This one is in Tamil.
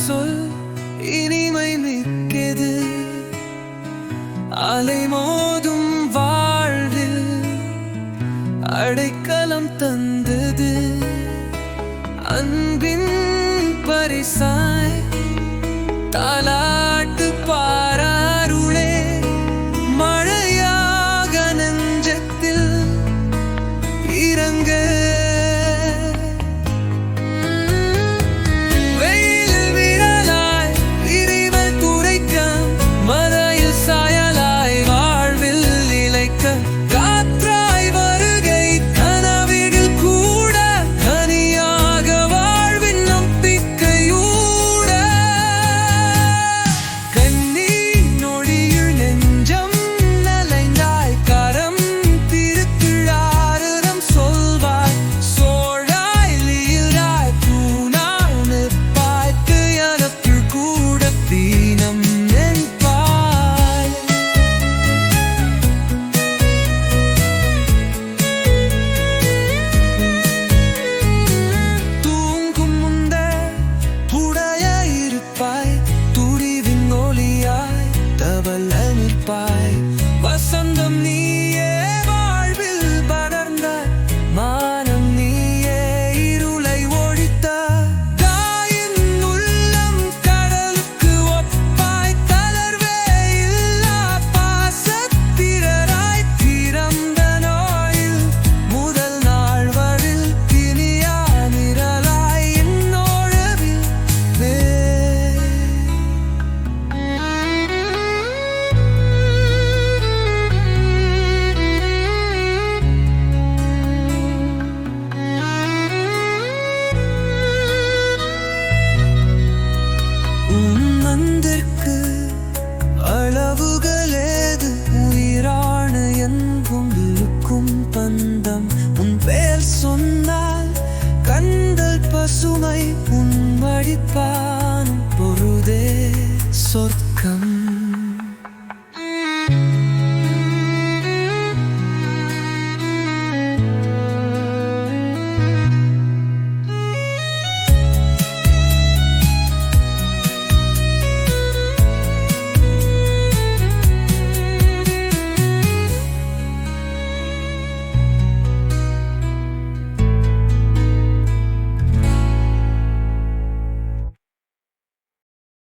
சொல் இனிமை மிக்கது. அலைமோதும் வாழ்வில் அடைக்கலம் தந்தது. அன்பின் பரிசாய் தாலாட்டு பாராருளே மழையாக நெஞ்சத்தில் இறங்க. வெயில் விரலாய் விரிவல் துரைக்க, மலையில் சாயலாய் வாழ்வில் இழைக்க, காற்றாய் வருகை கனவிகள் கூட கனியாக வாழ்வின் நம்பிக்கையூட. கண்ணீர் நொடியில் நெஞ்சம் நலைந்தாய் கரம் திருக்கிழாரிடம் சொல்வாய். சோழாய் லீராய் பூனாய் நிற்பாய்க்கு எனக்குள் கூட தீனம் என்பாய். தூங்கும் முந்தே உடைய இருப்பாய், துரிவின் ஒளியாய் தவள நிற்பாய். வசந்தம் நீயே வாழ்வில் படர்ந்த மானம் நீயே இருளை ஒழித்த. தாயின் உள்ளம் கடலுக்கு ஒப்பாய், தளர்வே இல்லா பாசத்திரராய் பிறந்த நோயில் முதல் நாள் வரில் திணியா நிரலாய் என்னோழவில் வே. உன் அன்பிற்கு அளவுகளேது, உயிரான என்பும் இருக்கும் பந்தம். உன் பேர் சொன்னால் கண்கள் பசுமை, உன் வழிபானும் பொருதே சொர்க்கம்.